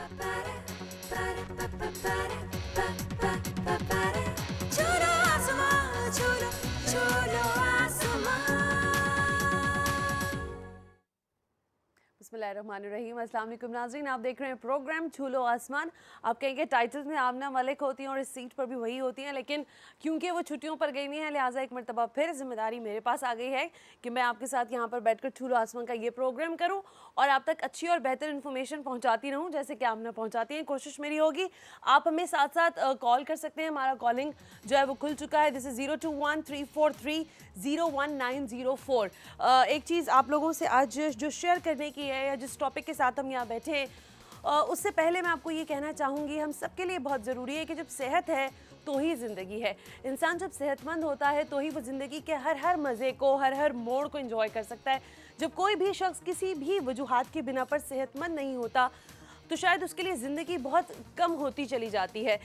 छोड़ो आसमां, छोड़ो छोड़ो आसमां। बिस्मिल्लाहिर्रहमानिर्रहीम। अस्सलाम वालेकुम नाज़रीन, आप देख रहे हैं प्रोग्राम छूलो आसमान। आप कहेंगे टाइटल्स में आमना मलिक होती हैं और इस सीट पर भी वही होती हैं, लेकिन क्योंकि वो छुट्टियों पर गई हुई हैं लिहाजा एक मरतबा फिर जिम्मेदारी मेरे पास आ गई है कि मैं आपके साथ यहाँ पर बैठकर छूलो आसमान का ये प्रोग्राम करूँ और आप तक अच्छी और बेहतर इन्फॉर्मेशन पहुँचाती रहूँ जैसे कि आमना पहुँचाती हैं। कोशिश मेरी होगी, आप हमें साथ साथ कॉल कर सकते हैं। हमारा कॉलिंग जो है वो खुल चुका है। This is 021-343-01904। एक चीज़ आप लोगों से आज जो शेयर करने की है या जिस टॉपिक के साथ हम यहाँ बैठे हैं, उससे पहले मैं आपको ये कहना चाहूँगी, हम सबके लिए बहुत ज़रूरी है कि जब सेहत है तो ही ज़िंदगी है। इंसान जब सेहतमंद होता है तो ही वो ज़िंदगी के हर मज़े को, हर मोड़ को एंजॉय कर सकता है। जब कोई भी शख्स किसी भी वजूहात की बिना पर सेहतमंद नहीं होता तो शायद उसके लिए ज़िंदगी बहुत कम होती चली जाती है।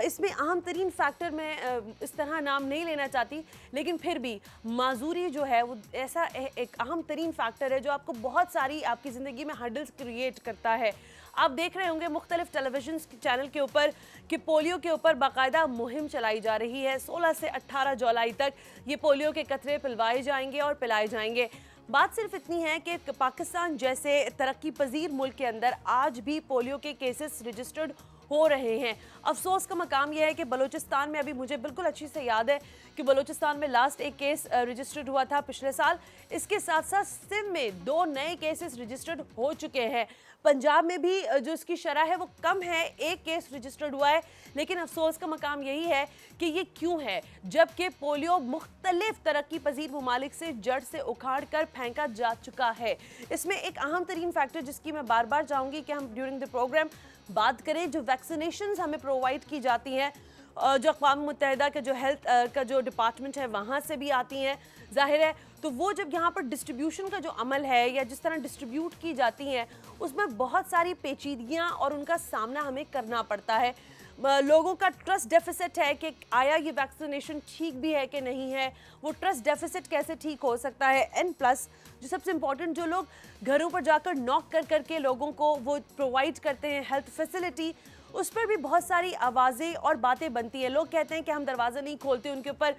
इसमें अहम तरीन फैक्टर मैं इस तरह नाम नहीं लेना चाहती, लेकिन फिर भी माजूरी जो है वो ऐसा एक अहम तरीन फैक्टर है जो आपको बहुत सारी आपकी ज़िंदगी में हर्डल्स क्रिएट करता है। आप देख रहे होंगे मुख्तलिफ टेलीविजन चैनल के ऊपर कि पोलियो के ऊपर बाकायदा मुहिम चलाई जा रही है। 16 से 18 जुलाई तक ये पोलियो के कतरे पिलवाए जाएंगे और पिलाए जाएंगे। बात सिर्फ इतनी है कि पाकिस्तान जैसे तरक्की पजीर मुल्क के अंदर आज भी पोलियो के केसेस रजिस्टर्ड हो रहे हैं। अफसोस का मकाम यह है कि बलूचिस्तान में, अभी मुझे बिल्कुल अच्छी से याद है कि बलूचिस्तान में लास्ट एक केस रजिस्टर्ड हुआ था पिछले साल। इसके साथ साथ सिंध में 2 नए केसेस रजिस्टर्ड हो चुके हैं। पंजाब में भी जो इसकी शरह है वो कम है, 1 केस रजिस्टर्ड हुआ है। लेकिन अफसोस का मकाम यही है कि ये क्यों है, जबकि पोलियो मुख्तलिफ तरक्की पजीर ममालिक से जड़ से उखाड़ कर फेंका जा चुका है। इसमें एक अहम तरीन फैक्टर जिसकी मैं बार बार चाहूँगी कि हम ड्यूरिंग द प्रोग्राम बात करें, जो वैक्सीनेशंस हमें प्रोवाइड की जाती हैं, जो अक़वाम मुत्तहिदा के जो हेल्थ का जो डिपार्टमेंट है वहाँ से भी आती हैं ज़ाहिर है, तो वो जब यहाँ पर डिस्ट्रीब्यूशन का जो अमल है या जिस तरह डिस्ट्रीब्यूट की जाती हैं उसमें बहुत सारी पेचीदगियाँ और उनका सामना हमें करना पड़ता है। लोगों का ट्रस्ट डेफिसिट है कि आया ये वैक्सीनेशन ठीक भी है कि नहीं है, वो ट्रस्ट डेफिसिट कैसे ठीक हो सकता है। एंड प्लस जो सबसे इम्पॉर्टेंट, जो लोग घरों पर जाकर नॉक कर करके लोगों को वो प्रोवाइड करते हैं हेल्थ फैसिलिटी, उस पर भी बहुत सारी आवाज़ें और बातें बनती हैं। लोग कहते हैं कि हम दरवाज़ा नहीं खोलते, उनके ऊपर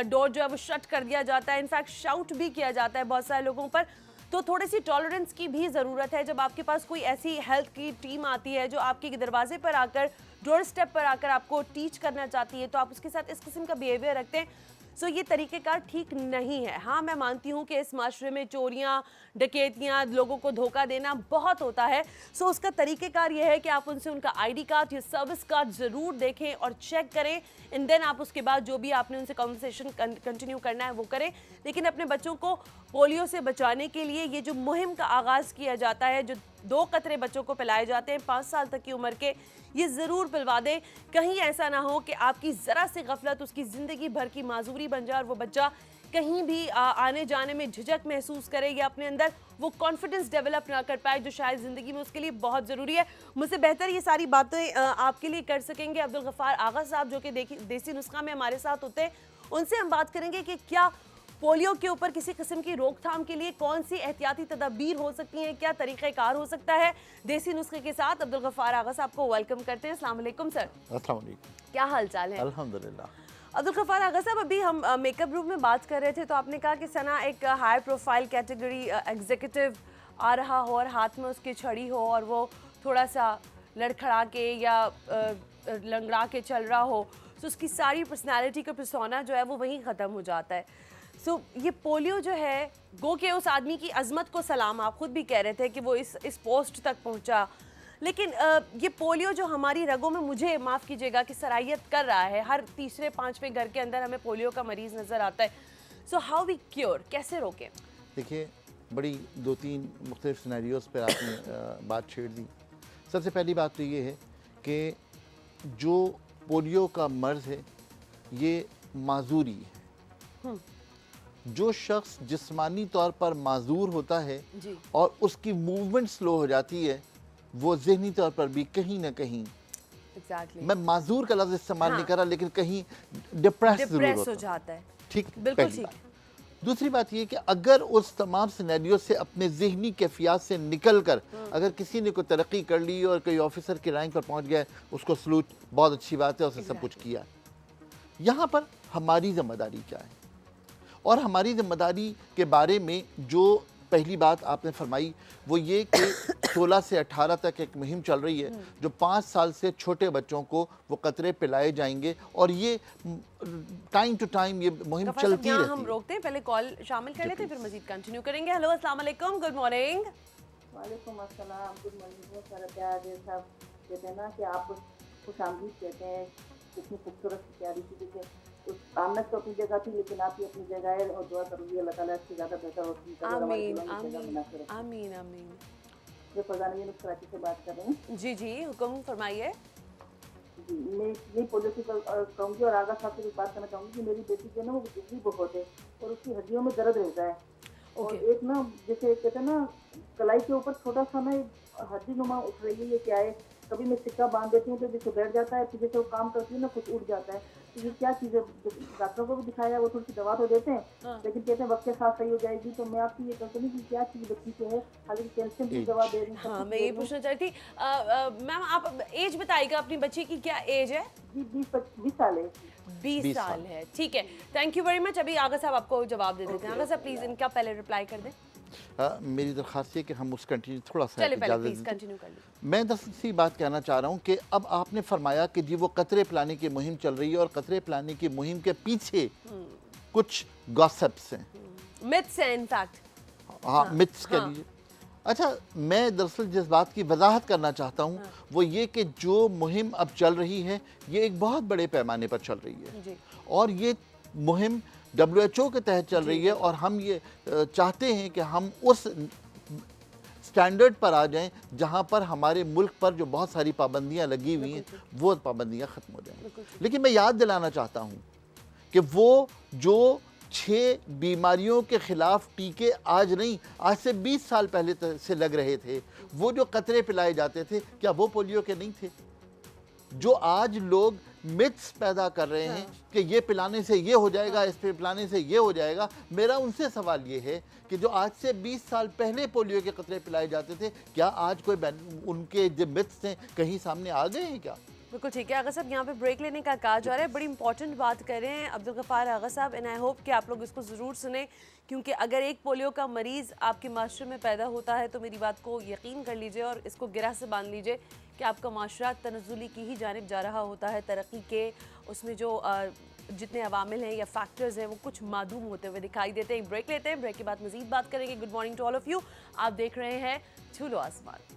डोर जो है वो शट कर दिया जाता है, इनफैक्ट शाउट भी किया जाता है बहुत सारे लोगों पर। तो थोड़ी सी टॉलरेंस की भी ज़रूरत है। जब आपके पास कोई ऐसी हेल्थ की टीम आती है जो आपके दरवाजे पर आकर, डोर स्टेप पर आकर आपको टीच करना चाहती है, तो आप उसके साथ इस किस्म का बिहेवियर रखते हैं, सो ये तरीक़ेकार ठीक नहीं है। हाँ, मैं मानती हूँ कि इस माशरे में चोरियाँ, डकैतियाँ, लोगों को धोखा देना बहुत होता है। सो उसका तरीक़ेकार ये है कि आप उनसे उनका ID कार्ड या सर्विस कार्ड ज़रूर देखें और चेक करें, एंड देन आप उसके बाद जो भी आपने उनसे कन्वर्सेशन कंटिन्यू करना है वो करें। लेकिन अपने बच्चों को पोलियो से बचाने के लिए ये जो मुहिम का आगाज़ किया जाता है, जो 2 कतरे बच्चों को पिलाए जाते हैं 5 साल तक की उम्र के, ये ज़रूर पिलवा दें। कहीं ऐसा ना हो कि आपकी ज़रा सी गफलत उसकी ज़िंदगी भर की माजूरी बन जाए और वो बच्चा कहीं भी आने जाने में झिझक महसूस करे या अपने अंदर वो कॉन्फिडेंस डेवलप ना कर पाए, जो शायद ज़िंदगी में उसके लिए बहुत ज़रूरी है। मुझसे बेहतर ये सारी बातें आपके लिए कर सकेंगे अब्दुल गफ़ार आगा साहब, जो कि देसी नुस्खा में हमारे साथ होते हैं। उनसे हम बात करेंगे कि क्या पोलियो के ऊपर किसी किस्म की रोकथाम के लिए कौन सी एहतियाती तदाबीर हो सकती हैं, क्या तरीक़ाकार हो सकता है। देसी नुस्खे के साथ अब्दुल गफ़ार आगा साहब को वेलकम करते हैं। अस्सलाम वालेकुम सर। अस्सलाम वालेकुम। क्या हाल चाल है? अल्हम्दुलिल्लाह। अब्दुल गफ़ार आगा साहब, अभी हम मेकअप रूम में बात कर रहे थे तो आपने कहा कि सना एक हाई प्रोफाइल कैटेगरी एग्जीक्यूटिव आ रहा हो और हाथ में उसकी छड़ी हो और वो थोड़ा सा लड़खड़ा के या लंगड़ा के चल रहा हो, तो उसकी सारी पर्सनालिटी का पर्सोना जो है वो वहीं ख़त्म हो जाता है। सो ये पोलियो जो है, गो के उस आदमी की अजमत को सलाम, आप खुद भी कह रहे थे कि वो इस पोस्ट तक पहुंचा, लेकिन ये पोलियो जो हमारी रगों में, मुझे माफ़ कीजिएगा कि सरायत कर रहा है, हर तीसरे 5वें घर के अंदर हमें पोलियो का मरीज़ नज़र आता है। सो हाउ वी क्योर, कैसे रोकें? देखिए, बड़ी 2-3 मुख्तलिफ सिनेरियोज़ पर आपने बात छेड़ दी। सबसे पहली बात तो ये है कि जो पोलियो का मर्ज़ है ये माजूरी है। जो शख्स जिस्मानी तौर पर माजूर होता है और उसकी मूवमेंट स्लो हो जाती है, वो ज़हनी तौर पर भी कहीं ना कहीं, मैं माजूर का लफ्ज़ इस्तेमाल नहीं कर रहा, लेकिन कहीं डिप्रेस हो जाता है। ठीक, बिल्कुल ठीक। دوسری بات یہ کہ اگر اس تمام سینیریو سے اپنے ذہنی کیفیات سے نکل کر اگر کسی نے کوئی ترقی کر لی اور کوئی آفیسر کی رینک پر پہنچ گیا ہے، اس کو سلوٹ، بہت اچھی بات ہے، اس نے سب کچھ کیا ہے۔ یہاں پر ہماری ذمہ داری کیا ہے؟ اور ہماری ذمہ داری کے بارے میں جو پہلی بات آپ نے فرمائی وہ یہ کہ 16 سے 18 تک ایک مہم چل رہی ہے جو 5 سال سے چھوٹے بچوں کو وہ قطرے پلائے جائیں گے، اور یہ ٹائم ٹو ٹائم یہ مہم غفار صاحب چلتی یہاں رہتی ہم ہے۔ روکتے ہیں، پہلے کال شامل کر لیتے ہیں پھر مزید کنٹینیو کریں گے۔ ہیلو السلام علیکم، گڈ مارننگ۔ وعلیکم السلام، گڈ مارننگ۔ بہت سارا پیار ہے صاحب، کہتے ہیں نا کہ آپ خوش آمدید کہتے ہیں، کتنی خوبصورت پیاری سی کہ آمد تو اپنی جگہ تھی لیکن آپ کی اپنی جگہ ہے، اور دعا کروں گی اللہ تعالیٰ اس سے زیادہ بہتر ہوتی ہے۔ آمین آمین آمین آمین۔ یہ فضان یہ کراچی سے بات کر رہے ہیں۔ جی جی حکم فرمائیے۔ جی میں یہی پولیٹیکل کہوں گی، اور آغا صاحب سے بھی بات کرنا چاہوں گی کہ میری بیٹی جو ہے نا وہ دبلی بہت ہے اور اس کی ہڈیوں میں درد رہتا ہے، اور ایک نا جیسے کہتے ہیں نا کلائی کے اوپر چھوٹا سا نا ہڈی نما اٹھ رہی ہے، یہ کیا ہے؟ کبھی میں سکہ باندھ دیتی ہوں تو جیسے بیٹھ جاتا ہے، پھر جیسے وہ کام کرتی ہوں نا کچھ اٹھ جاتا ہے، تو یہ کیا چیز ہے؟ ڈاکٹروں کو بھی دکھایا، وہ تھوڑی سی دوا تو دیتے ہیں لیکن کہتے ہیں وقت کے ساتھ صحیح ہو جائے گی۔ تو میں آپ سے یہ کہتی ہوں کہ کیا چیز بچی کو ہے؟ حالانکہ کیلشیم کی دوا دے رہی ہوں۔ ہاں میں یہ پوچھنا چاہتی تھی میم، آپ ایج بتائیے گا اپنی بچی کی، کیا ایج ہے؟ جی 20 سال ہے۔ 20 سال ہے، ٹھیک ہے، تھینک یو ویری مچ۔ ابھی آغا صاحب آپ کو جواب دے دیتے ہیں۔ آغا صاحب پلیز ان کا پہلے رپلائی کر دیں۔ میری درخواست ہے کہ ہم اس کنٹینیو تھوڑا سا چلے پہلے اجازت پلیز دیں۔ کنٹینیو کر لیں۔ میں سی بات کہنا چاہ رہا ہوں کہ اب آپ نے فرمایا کہ جی وہ قطرے پلانے کی مہم چل رہی ہے، اور قطرے پلانے کی مہم کے پیچھے کچھ گاسپس ہیں، متس ہیں ان فیکٹ۔ ہاں متس کہہ لیجیے۔ اچھا، میں دراصل جس بات کی وضاحت کرنا چاہتا ہوں وہ یہ کہ جو مہم اب چل رہی ہے یہ ایک بہت بڑے پیمانے پر چل رہی ہے، اور یہ مہم WHO کے تحت چل رہی ہے، اور ہم یہ چاہتے ہیں کہ ہم اس سٹینڈرڈ پر آ جائیں جہاں پر ہمارے ملک پر جو بہت ساری پابندیاں لگی ہوئی ہیں وہ پابندیاں ختم ہو جائیں۔ لیکن میں یاد دلانا چاہتا ہوں کہ وہ جو 6 بیماریوں کے خلاف ٹیکے آج نہیں، آج سے 20 سال پہلے سے لگ رہے تھے، وہ جو قطرے پلائے جاتے تھے، کیا وہ پولیو کے نہیں تھے؟ جو آج لوگ متس پیدا کر رہے ہیں کہ یہ پلانے سے یہ ہو جائے گا، اس پہ پلانے سے یہ ہو جائے گا، میرا ان سے سوال یہ ہے کہ جو آج سے 20 سال پہلے پولیو کے قطرے پلائے جاتے تھے، کیا آج کوئی ان کے جو متس ہیں کہیں سامنے آ گئے ہیں کیا؟ بالکل ٹھیک ہے آغا صاحب، یہاں پہ بریک لینے کا کہا جا رہا ہے۔ بڑی امپورٹنٹ بات کر رہے ہیں عبدالغفار آغا صاحب، اینڈ آئی ہوپ کہ آپ لوگ اس کو ضرور سنیں، کیونکہ اگر ایک پولیو کا مریض آپ کے معاشرے میں پیدا ہوتا ہے تو میری بات کو یقین کر لیجئے اور اس کو گرہ سے باندھ لیجئے کہ آپ کا معاشرہ تنزلی کی ہی جانب جا رہا ہوتا ہے، ترقی کے اس میں جو جتنے عوامل ہیں یا فیکٹرز ہیں وہ کچھ معدوم ہوتے ہوئے دکھائی دیتے ہیں۔ ایک بریک لیتے ہیں، بریک کے بعد مزید بات کریں گے۔ Good morning to all of you, آپ دیکھ رہے ہیں چھو لو آسمان۔